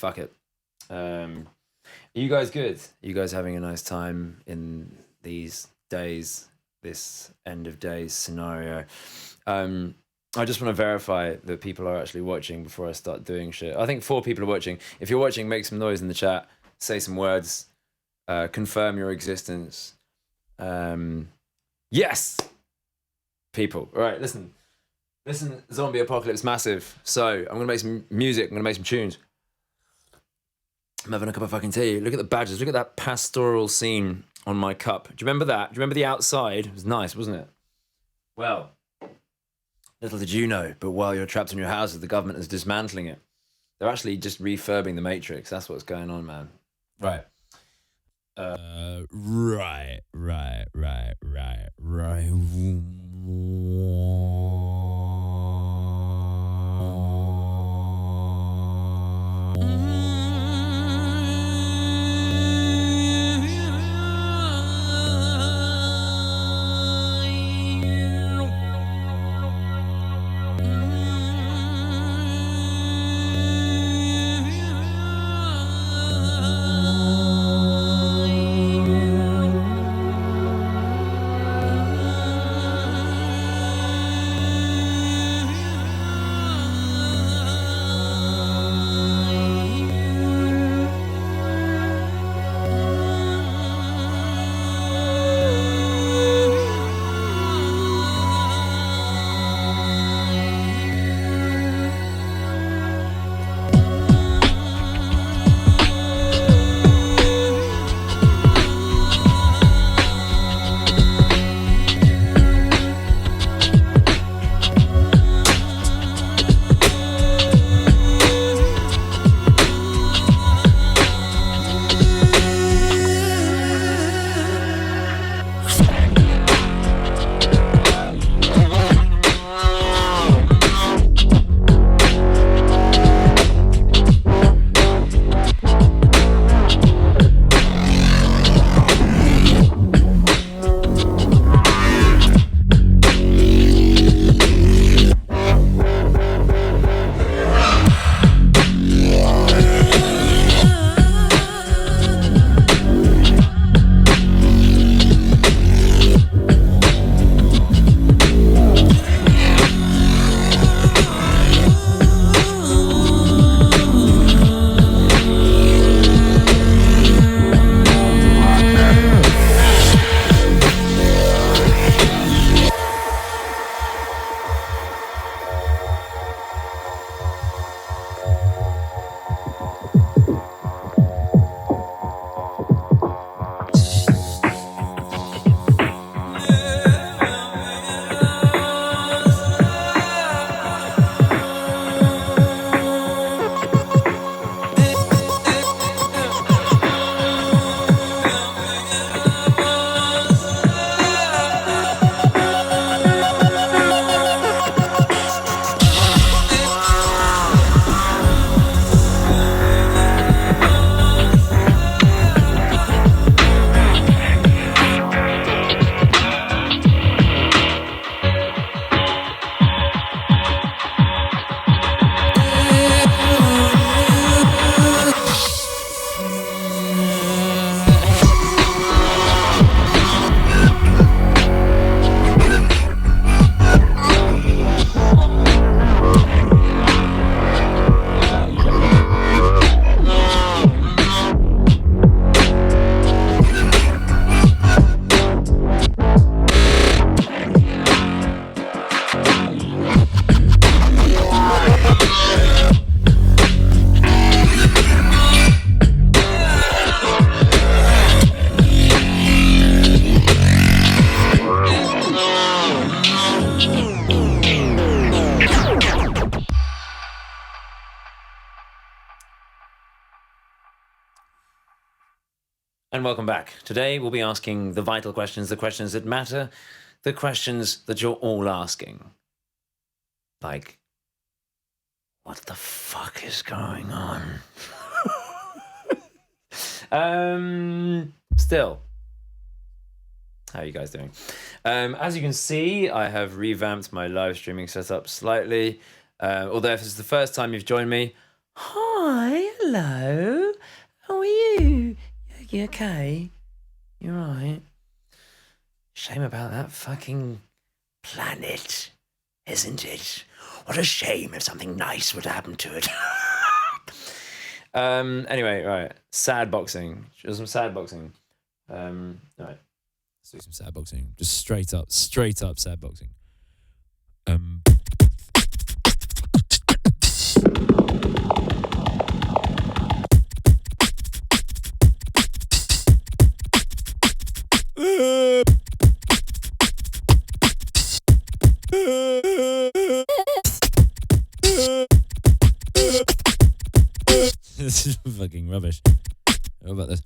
fuck it. Are you guys good? Are you guys having a nice time in these days, this end of days scenario? I just want to verify that people are actually watching before I start doing shit. I think 4 people are watching. If you're watching, make some noise in the chat, say some words, confirm your existence. Yes! People. All right, listen, zombie apocalypse massive. So I'm going to make some music. I'm going to make some tunes. I'm having a cup of fucking tea. Look at the badges. Look at that pastoral scene on my cup. Do you remember that? Do you remember the outside? It was nice, wasn't it? Well, little did you know, but while you're trapped in your houses, the government is dismantling it. They're actually just refurbing the Matrix. That's what's going on, man. Right. Right. And welcome back. Today we'll be asking the vital questions, the questions that matter, the questions that you're all asking. Like, what the fuck is going on? Still, how are you guys doing? As you can see, I have revamped my live streaming setup slightly. Although if this is the first time you've joined me, Hi, hello. How are you? You okay? You right? Shame about that fucking planet, isn't it? What a shame if something nice would happen to it. Anyway, right. Sad boxing. Just some sad boxing. Right. Let's do some sad boxing. Just straight up sad boxing. This is fucking rubbish. How about this?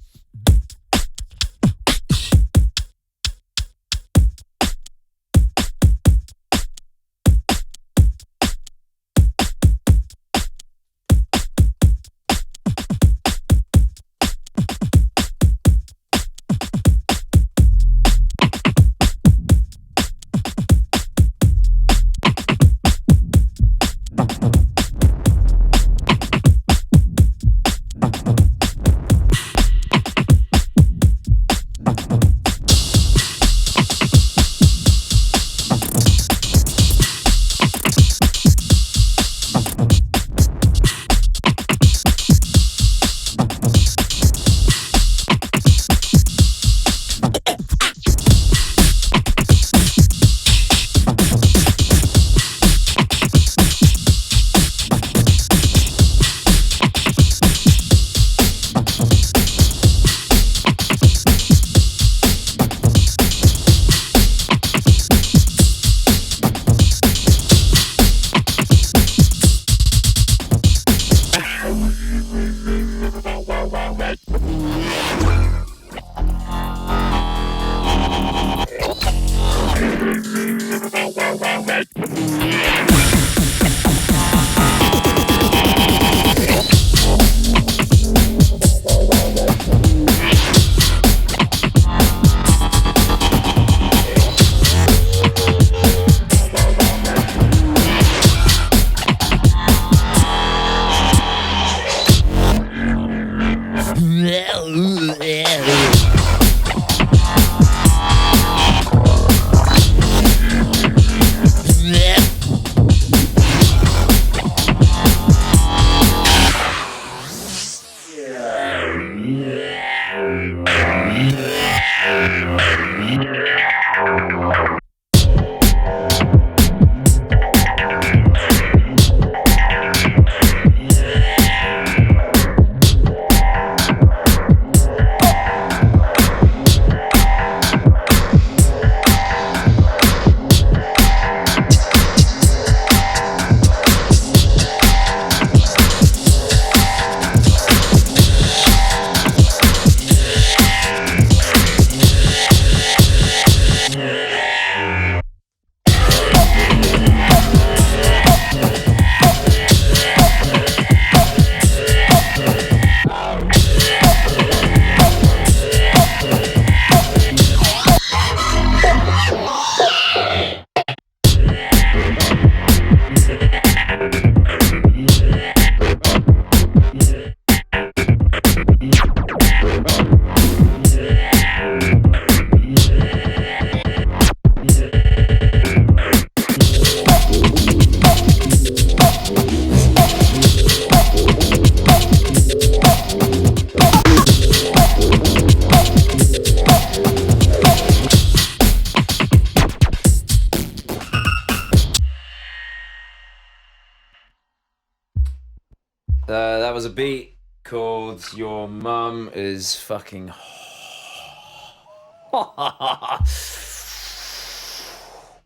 That was a beat called Your Mum is Fucking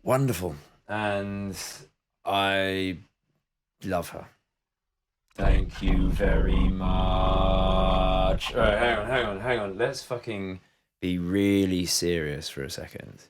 Wonderful. And I love her. Thank you very much. All right, hang on. Let's fucking be really serious for a second.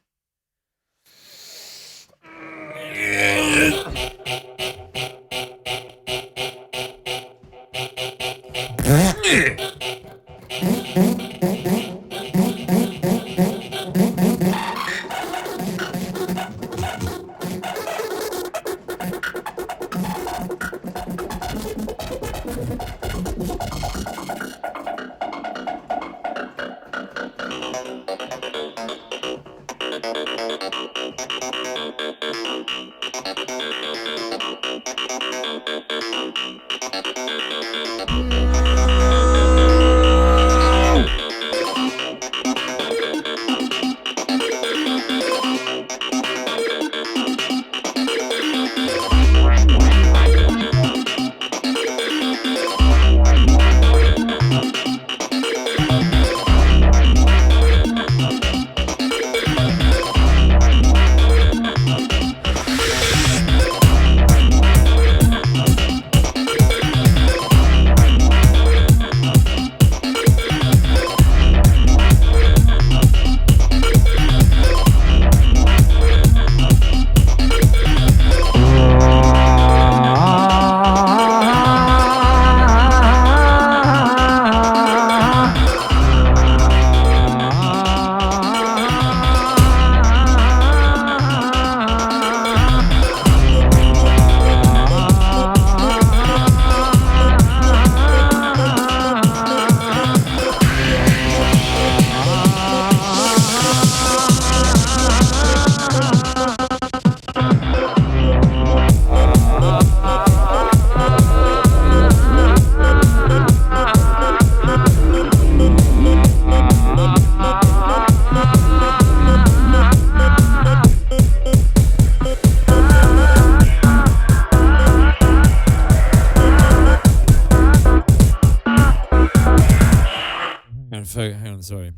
hang on, sorry.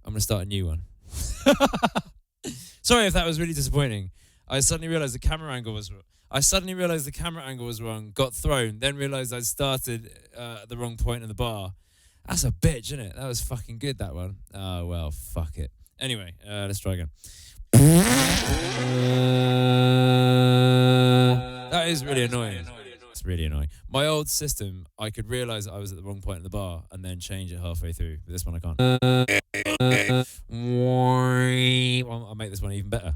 I'm going to start a new one. Sorry if that was really disappointing. I suddenly realised the camera angle was wrong, got thrown, then realised I'd started at the wrong point in the bar. That's a bitch, isn't it? That was fucking good, that one. Oh, well, fuck it. Anyway, let's try again. That is really annoying. It's really annoying. My old system, I could realise I was at the wrong point in the bar and then change it halfway through. But this one I can't. Well, I'll make this one even better.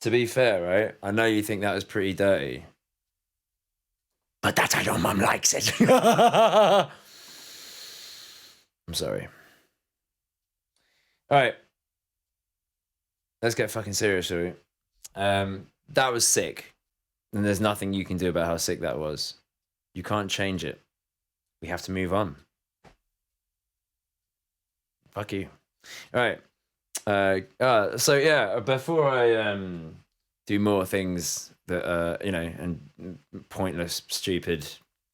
To be fair, right? I know you think that was pretty dirty, but that's how your mum likes it. I'm sorry. All right. Let's get fucking serious, shall we? That was sick. And there's nothing you can do about how sick that was. You can't change it. We have to move on. Fuck you. All right. So yeah, before I do more things that and pointless, stupid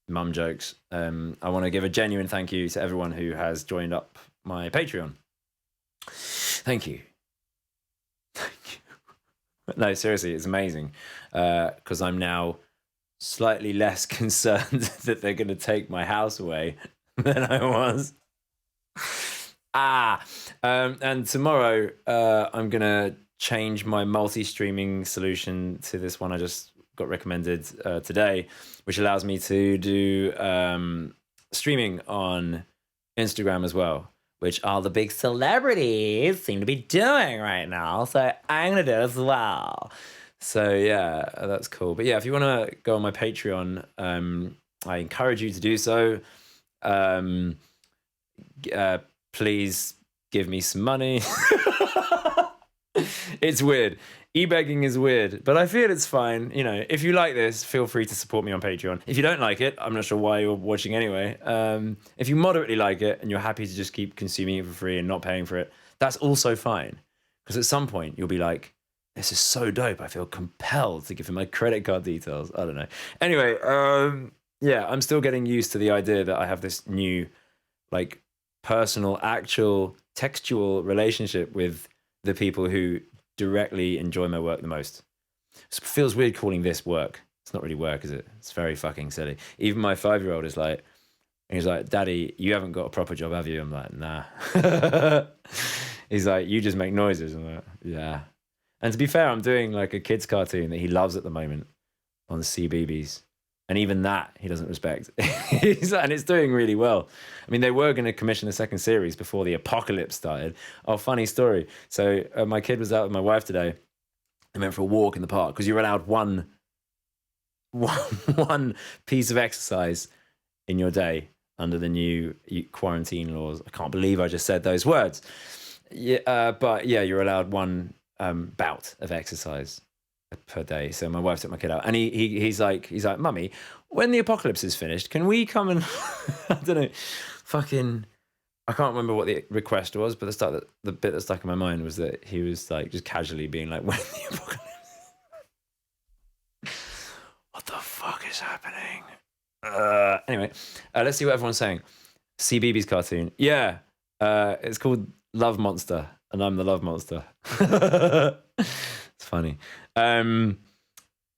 mum jokes, I want to give a genuine thank you to everyone who has joined up my Patreon. Thank you. No, seriously, it's amazing because I'm now slightly less concerned that they're going to take my house away than I was. And tomorrow I'm going to change my multi-streaming solution to this one I just got recommended today, which allows me to do streaming on Instagram as well, which all the big celebrities seem to be doing right now. So I'm going to do it as well. So yeah, that's cool. But yeah, if you want to go on my Patreon, I encourage you to do so. Please give me some money. It's weird. E-begging is weird, but I feel it's fine. You know, if you like this, feel free to support me on Patreon. If you don't like it, I'm not sure why you're watching anyway. If you moderately like it and you're happy to just keep consuming it for free and not paying for it, that's also fine. Because at some point you'll be like, this is so dope. I feel compelled to give him my credit card details. I don't know. Anyway, yeah, I'm still getting used to the idea that I have this new, like, personal, actual, textual relationship with the people who directly enjoy my work the most. It feels weird calling this work. It's not really work, is it? It's very fucking silly. Even my 5-year-old is like, he's like, Daddy, you haven't got a proper job, have you? I'm like, nah. He's like, you just make noises. I'm like, yeah. And to be fair, I'm doing like a kid's cartoon that he loves at the moment on the CBeebies. And even that he doesn't respect. And it's doing really well. I mean, they were going to commission a second series before the apocalypse started. Oh, funny story. So my kid was out with my wife today. They went for a walk in the park because you're allowed one piece of exercise in your day under the new quarantine laws. I can't believe I just said those words. Yeah, but yeah, you're allowed one bout of exercise per day. So my wife took my kid out, and he's like, Mummy, when the apocalypse is finished, can we come and I don't know, fucking, I can't remember what the request was, but the bit that stuck in my mind was that he was like just casually being like, when the apocalypse, what the fuck is happening? Anyway, let's see what everyone's saying. CBeebies cartoon, yeah, it's called Love Monster, and I'm the Love Monster. It's funny.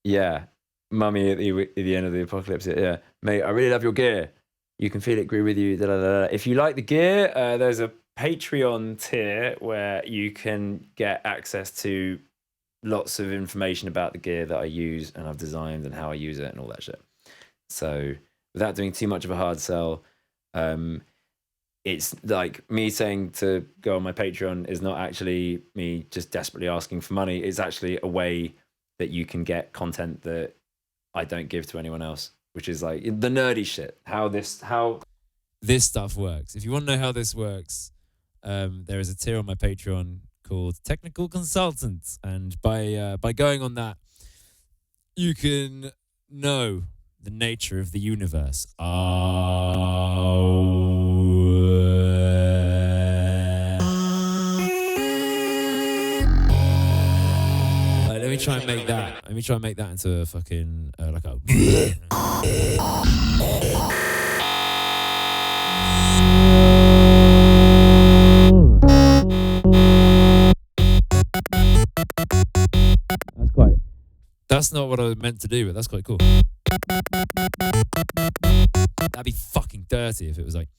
Yeah, Mummy at the end of the apocalypse. Yeah, mate, I really love your gear. You can feel it grew with you. Da, da, da, da. If you like the gear, there's a Patreon tier where you can get access to lots of information about the gear that I use and I've designed and how I use it and all that shit. So without doing too much of a hard sell, it's like me saying to go on my Patreon is not actually me just desperately asking for money. It's actually a way that you can get content that I don't give to anyone else, which is like the nerdy shit. How this stuff works. If you want to know how this works, there is a tier on my Patreon called Technical Consultants, and by going on that, you can know the nature of the universe. Let me try and make that. Let me try and make that into a fucking like a. That's quite. That's not what I meant to do, but that's quite cool. That'd be fucking dirty if it was like.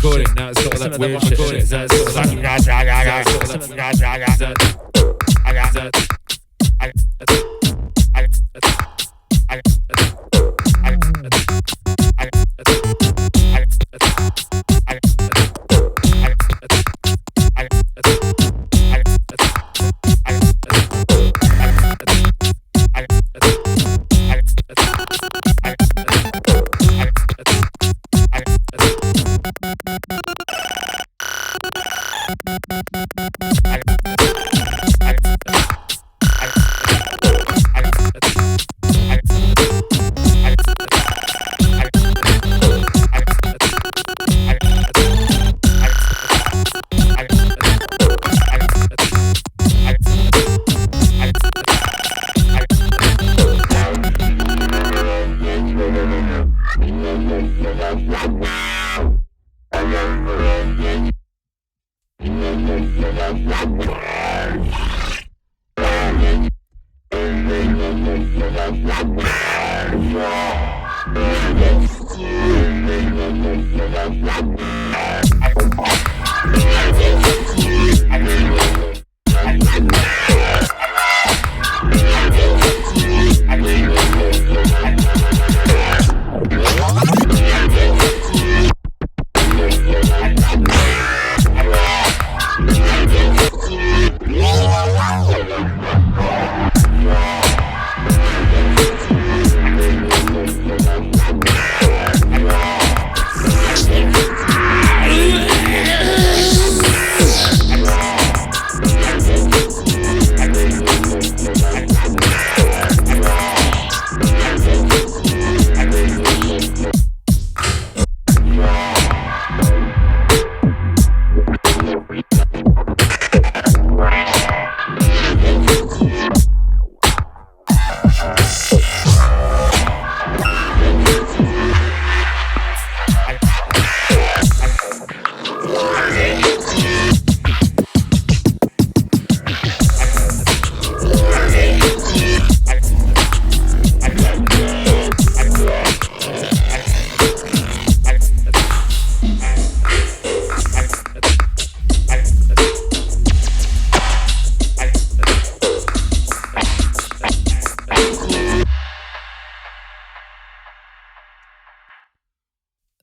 recording. Now it's got all that weird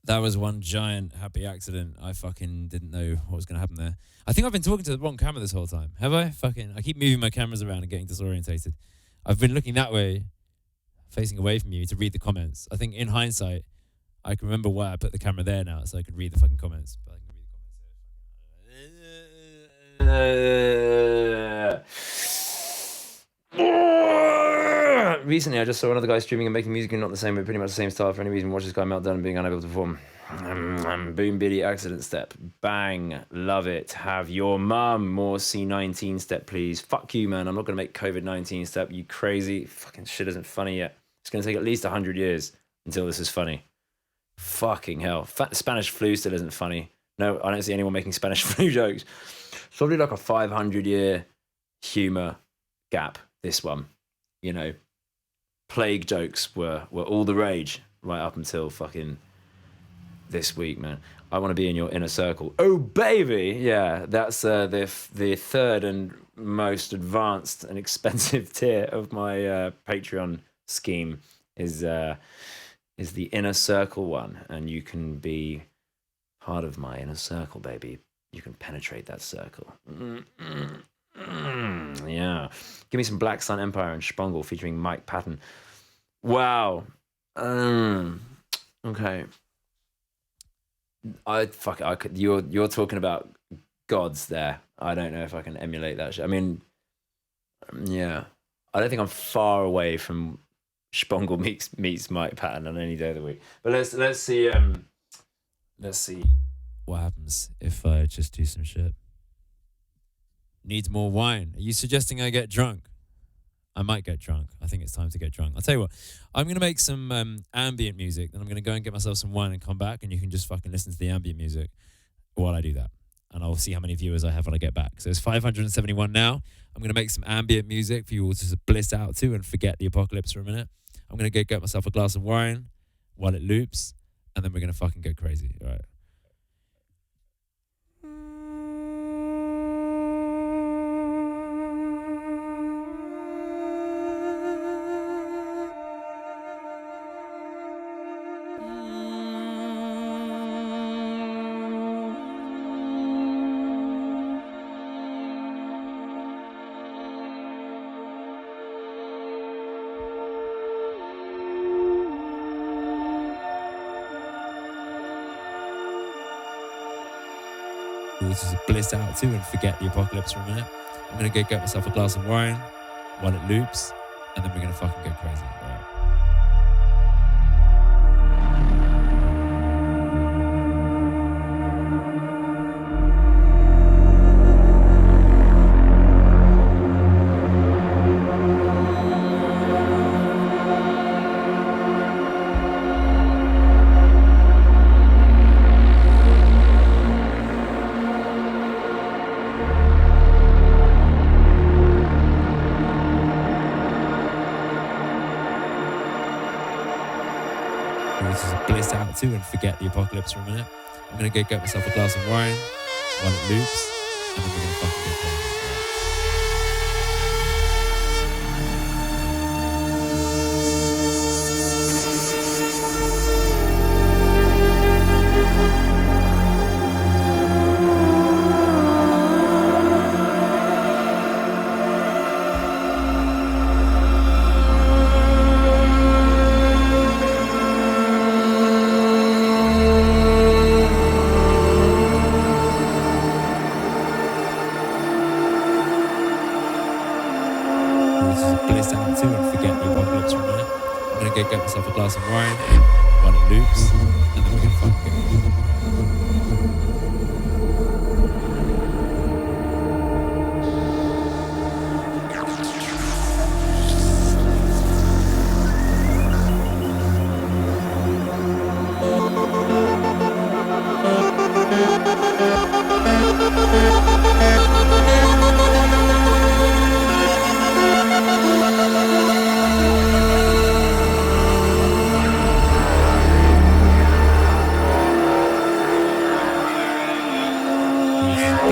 That was one giant happy accident. I fucking didn't know what was going to happen there. I think I've been talking to the wrong camera this whole time. Have I? I keep moving my cameras around and getting disorientated. I've been looking that way, facing away from you to read the comments. I think in hindsight, I can remember why I put the camera there now, so I could read the fucking comments. But I can read the comments. Recently, I just saw another guy streaming and making music and not the same, but pretty much the same style for any reason. Watch this guy melt down and being unable to perform. Boom, biddy, accident step. Bang, love it. Have your mum. More C19 step, please. Fuck you, man. I'm not going to make COVID-19 step. You crazy. Fucking shit isn't funny yet. It's going to take at least 100 years until this is funny. Fucking hell. Spanish flu still isn't funny. No, I don't see anyone making Spanish flu jokes. It's probably like a 500-year humor gap, this one. You know, plague jokes were all the rage right up until fucking this week, man. I want to be in your inner circle. Oh, baby! Yeah, that's the third and most advanced and expensive tier of my Patreon scheme is the inner circle one, and you can be part of my inner circle, baby. You can penetrate that circle. Yeah. Give me some Black Sun Empire and Sprungle featuring Mike Patton. Wow. Okay. You're talking about gods there. I don't know if I can emulate that shit. I mean, yeah. I don't think I'm far away from Sprungle meets Mike Patton on any day of the week. But let's see what happens if I just do some shit. Needs more wine. Are you suggesting I get drunk? I might get drunk. I think it's time to get drunk. I'll tell you what. I'm going to make some ambient music. Then I'm going to go and get myself some wine and come back, and you can just fucking listen to the ambient music while I do that. And I'll see how many viewers I have when I get back. So it's 571 now. I'm going to make some ambient music for you all to just bliss out to and forget the apocalypse for a minute. I'm going to go get myself a glass of wine while it loops, and then we're going to fucking go crazy. All right. This is a bliss out to and forget the apocalypse for a minute. I'm gonna go get myself a glass of wine while it loops, and then we're gonna fucking go crazy. All right. This is a bliss out to and forget the apocalypse for a minute. I'm gonna go get myself a glass of wine while it loops, and then we're gonna fucking go crazy. This is a bliss out to and forget the apocalypse for a minute. I'm gonna go get myself a glass of wine while it loops, and then we're gonna fucking go crazy.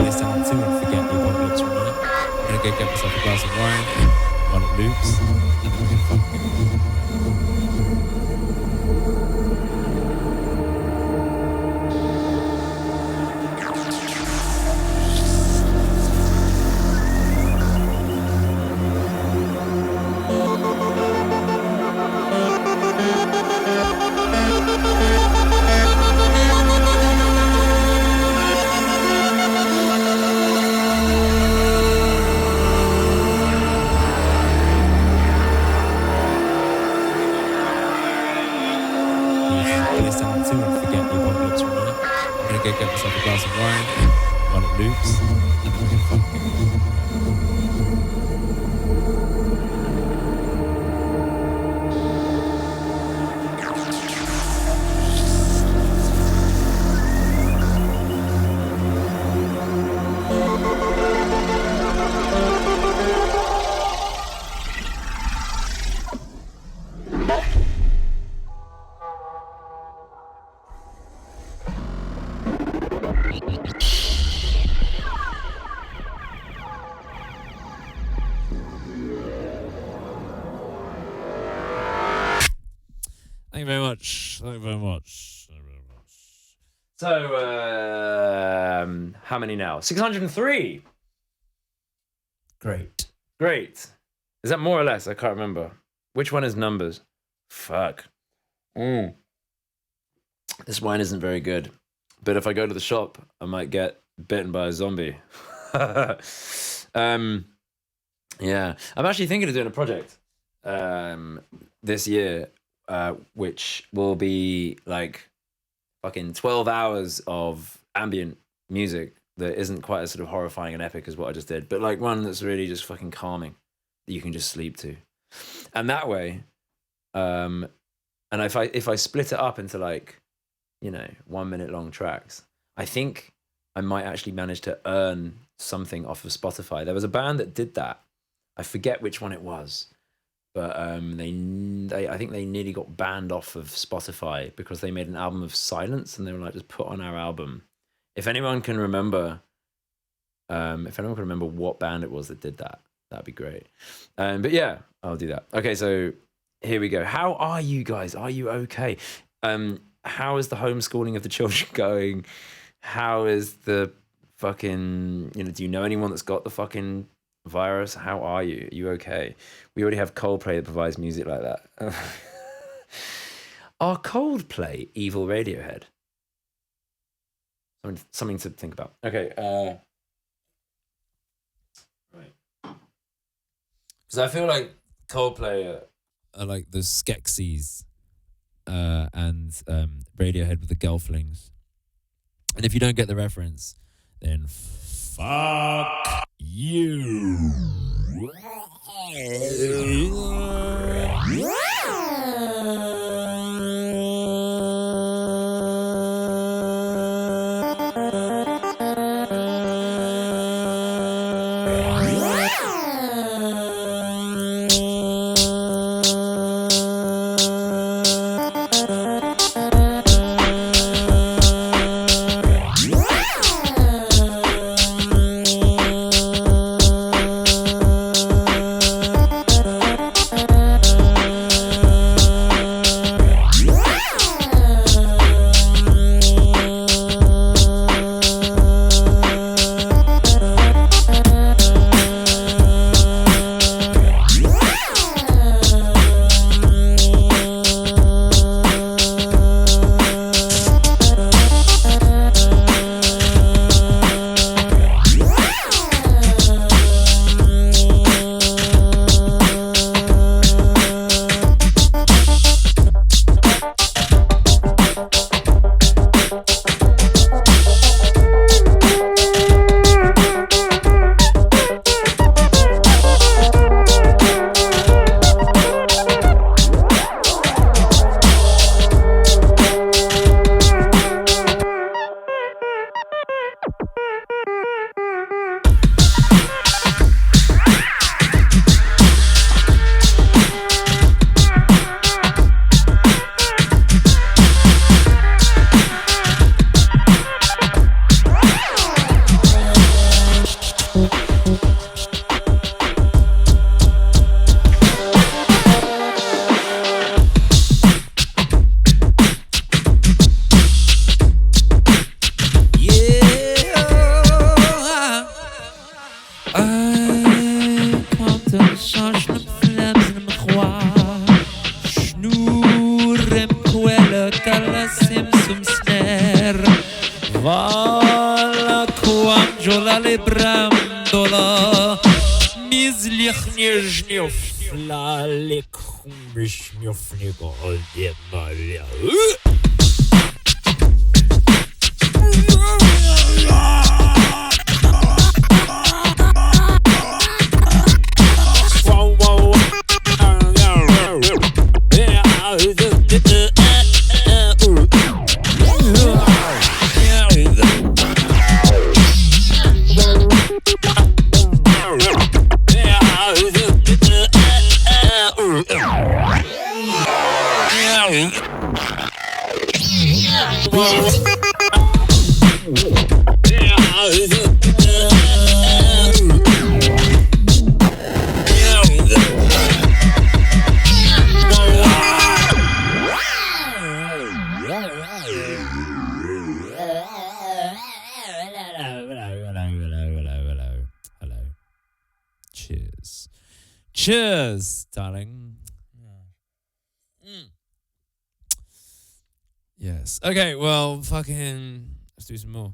Bliss out to and forget the apocalypse for a minute. I'm gonna go get myself a glass of wine while it loops, and then we're gonna fucking go crazy. Bliss out to and forget the apocalypse for a minute. I'm gonna go get myself a glass of wine while it loops, and then we're gonna fucking go crazy. Thank you very much. Thank you very much. Thank you very much. So, how many now? 603. Great. Great. Is that more or less? I can't remember. Which one is numbers? Fuck. This wine isn't very good. But if I go to the shop, I might get bitten by a zombie. Yeah. I'm actually thinking of doing a project this year, which will be like fucking 12 hours of ambient music that isn't quite as sort of horrifying and epic as what I just did, but like one that's really just fucking calming that you can just sleep to. And that way, and if I split it up into like, 1 minute long tracks, I think I might actually manage to earn something off of Spotify. There was a band that did that. I forget which one it was, but I think they nearly got banned off of Spotify because they made an album of silence, and they were like, just put on our album. If anyone can remember what band it was that did that, that'd be great. But yeah, I'll do that. Okay, so here we go. How are you guys? Are you okay? How is the homeschooling of the children going? How is the fucking, do you know anyone that's got the fucking virus? How are you? Are you okay? We already have Coldplay that provides music like that. Are Coldplay evil Radiohead? Something to think about. Okay. Right. Because I feel like Coldplay are like the Skeksis and Radiohead with the Gelflings. And if you don't get the reference, then fuck you. Cheers, darling. Yes. Okay, well, fucking, let's do some more.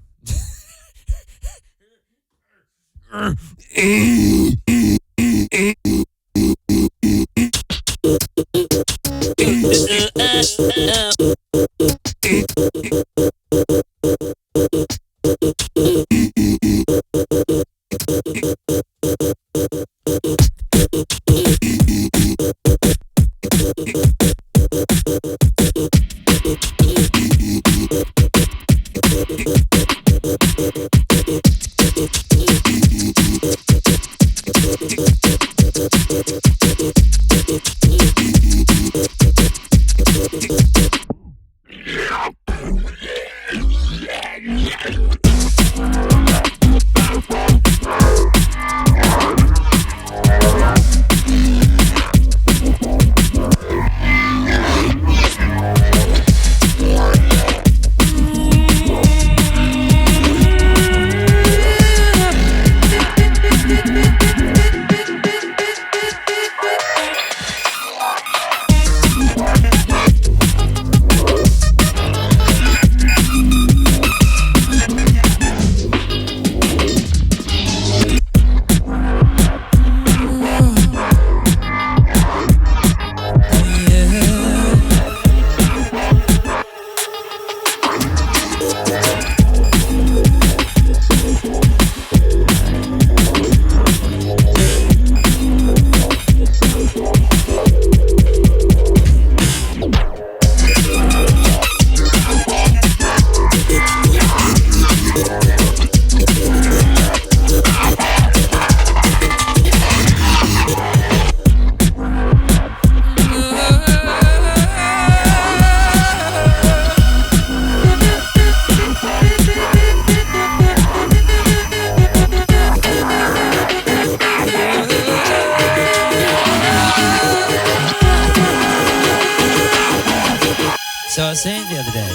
So I was saying the other day,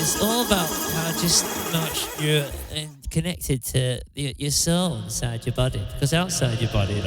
it's all about how just much you're connected to your soul inside your body, because outside your body,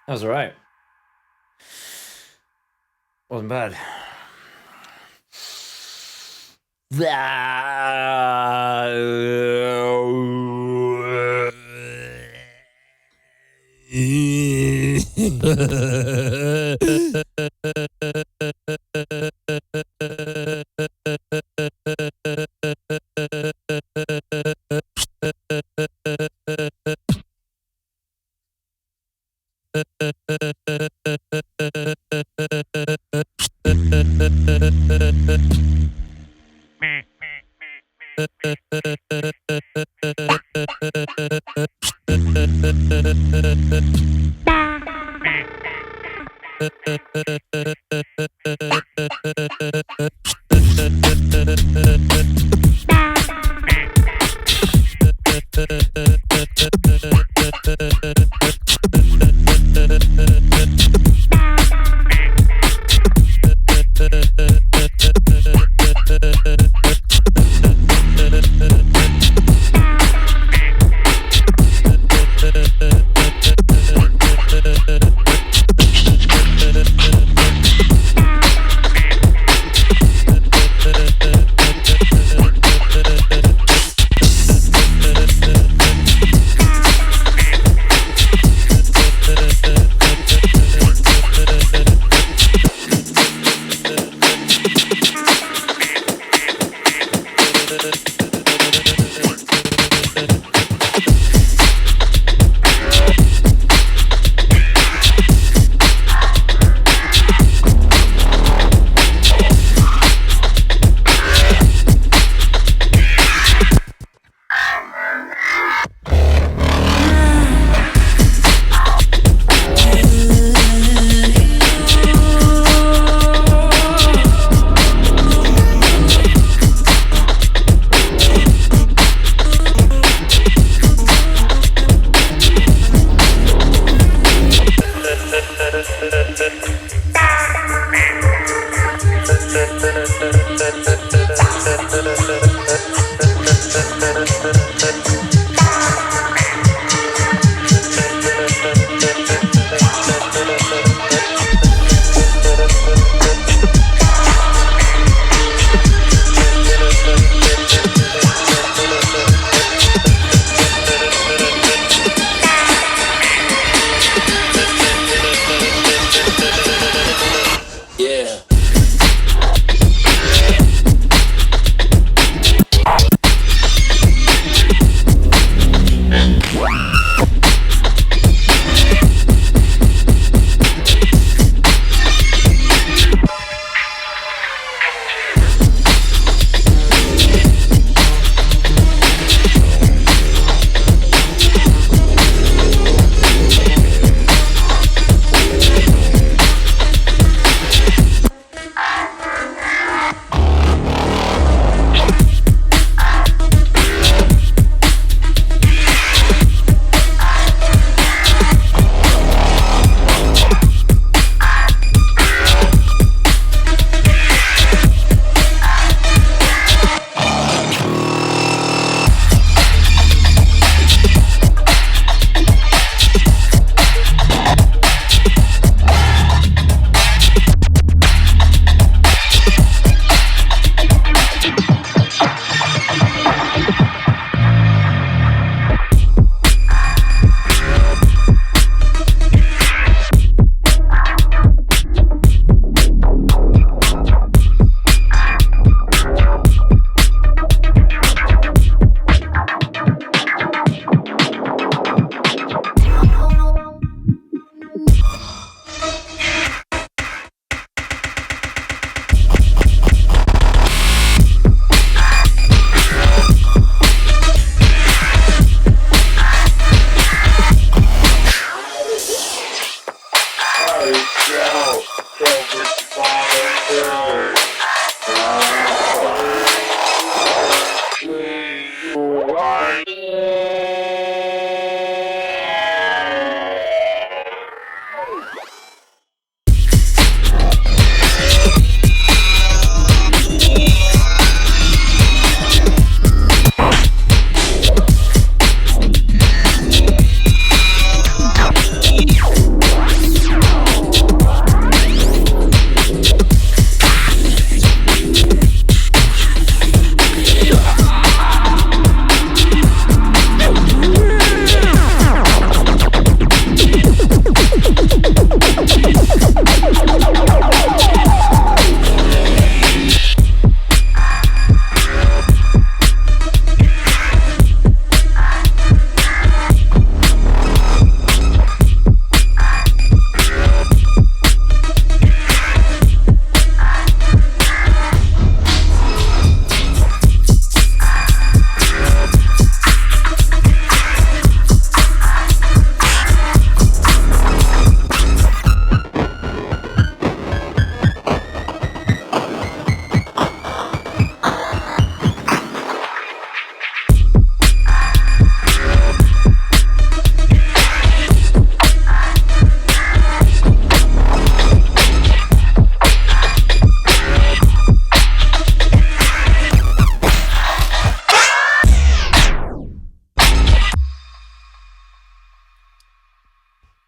That was alright. Wasn't bad.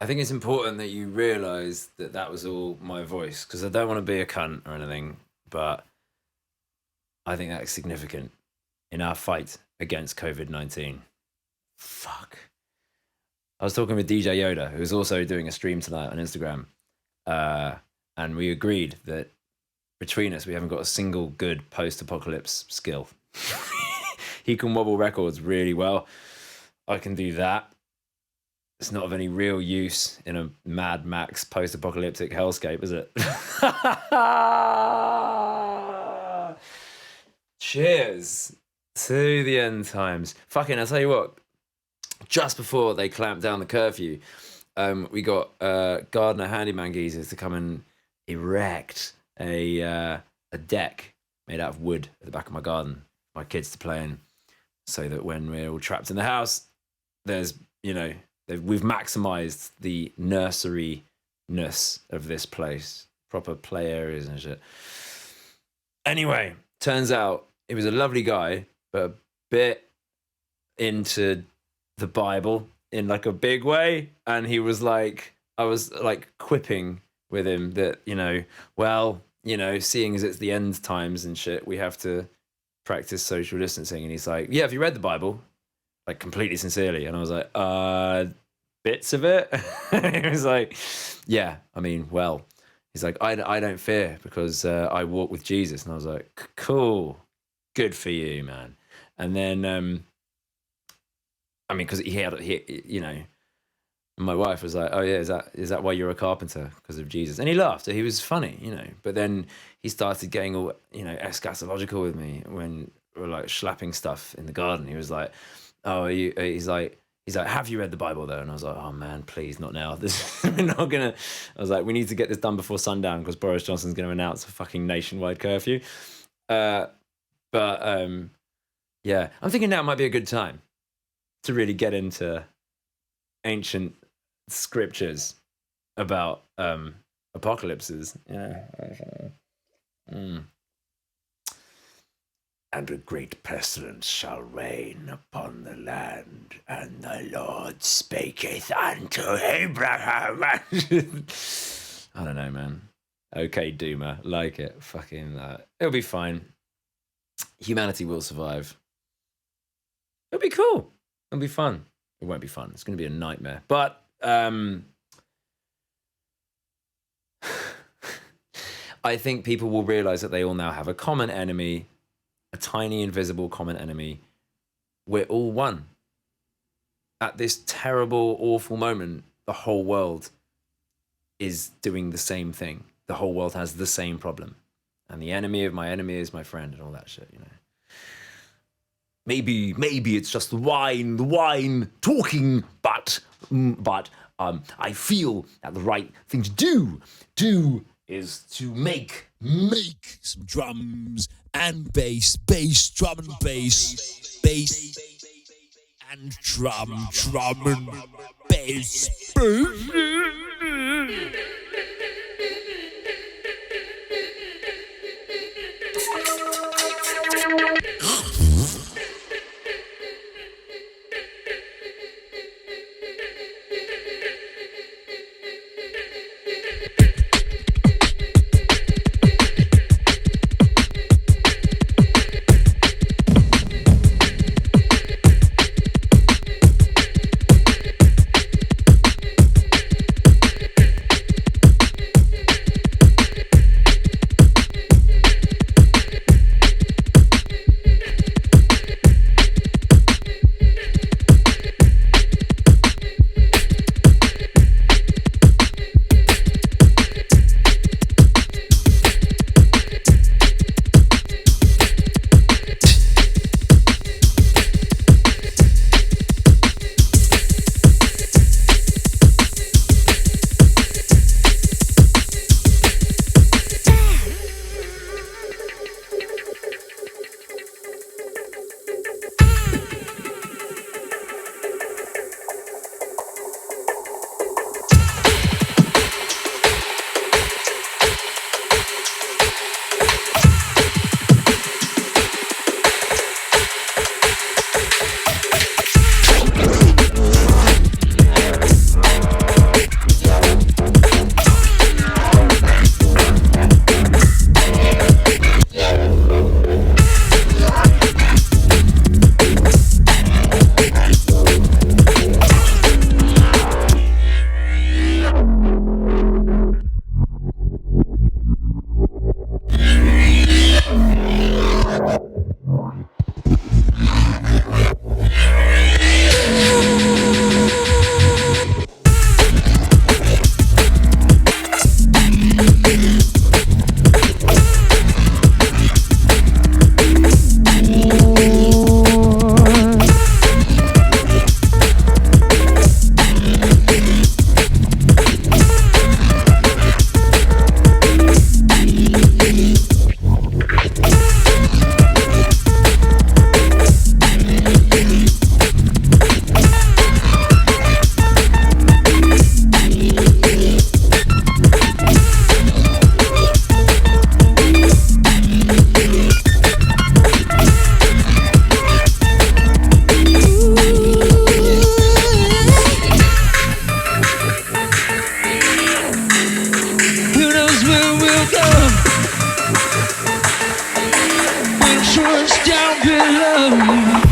think it's important that you realise that that was all my voice, because I don't want to be a cunt or anything, but I think that's significant in our fight against COVID-19. Fuck. I was talking with DJ Yoda, who's also doing a stream tonight on Instagram, and we agreed that between us, we haven't got a single good post-apocalypse skill. He can wobble records really well. I can do that. It's not of any real use in a Mad Max post-apocalyptic hellscape, is it? Cheers to the end times. Fucking, I'll tell you what. Just before they clamped down the curfew, we got gardener handyman geezers to come and erect a deck made out of wood at the back of my garden for my kids to play in, so that when we're all trapped in the house, there's, you know, we've maximized the nursery-ness of this place. Proper play areas and shit. Anyway, turns out he was a lovely guy, but a bit into the Bible in like a big way. And he was like, I was like quipping with him that, you know, well, you know, seeing as it's the end times and shit, we have to practice social distancing. And he's like, yeah, have you read the Bible? Like completely sincerely. And I was like, bits of it. He was like, yeah, I mean, well, he's like, I don't fear because I walk with Jesus. And I was like, cool, good for you, man. And then, I mean, because he, you know, my wife was like, oh yeah, is that why you're a carpenter? Because of Jesus? And he laughed. He was funny, you know. But then he started getting all, you know, eschatological with me when we were like slapping stuff in the garden. He was like, oh, he's like, have you read the Bible though? And I was like, oh man, please, not now. We're not gonna. I was like, we need to get this done before sundown because Boris Johnson's gonna announce a fucking nationwide curfew. Yeah, I'm thinking now might be a good time to really get into ancient scriptures about apocalypses. Yeah. And a great pestilence shall reign upon the land, and the Lord spaketh unto Abraham. I don't know, man. Okay, Doomer, like it. Fucking it'll be fine. Humanity will survive. It'll be cool. It'll be fun. It won't be fun. It's going to be a nightmare. But I think people will realize that they all now have a common enemy, a tiny invisible common enemy. We're all one. At this terrible, awful moment, the whole world is doing the same thing. The whole world has the same problem. And the enemy of my enemy is my friend and all that shit, you know. Maybe it's just the wine talking, but I feel that the right thing to do is to make some drums and bass, drum and bass and drum and bass. down below.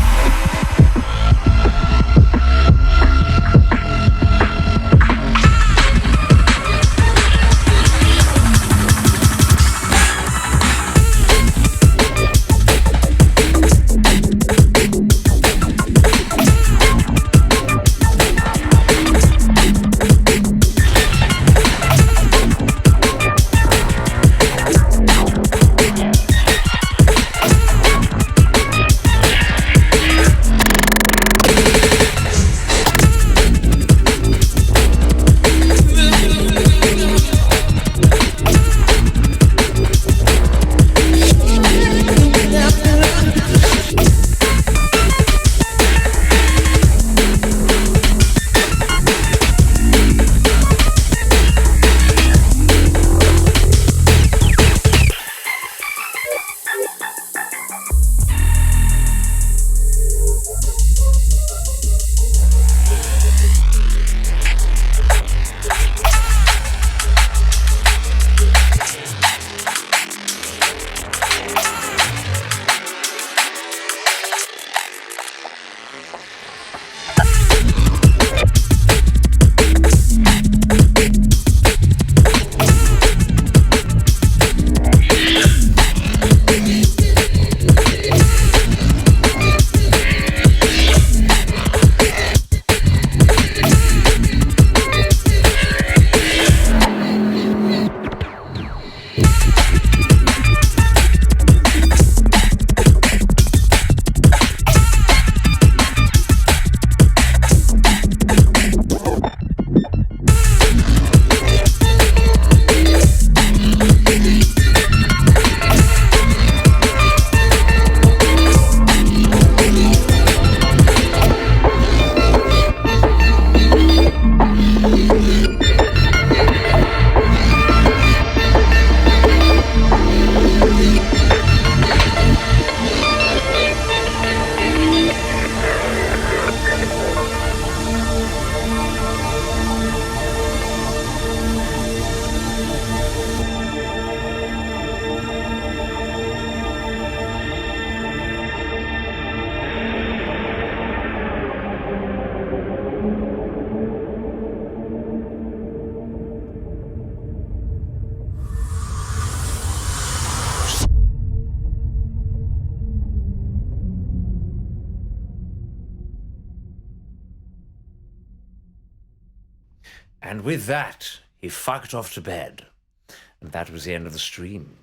And with that, he fucked off to bed. And that was the end of the stream.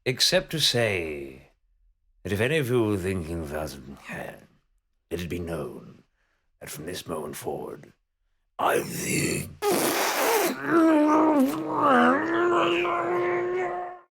Except to say that if any of you were thinking that, let it be known that from this moment forward, I think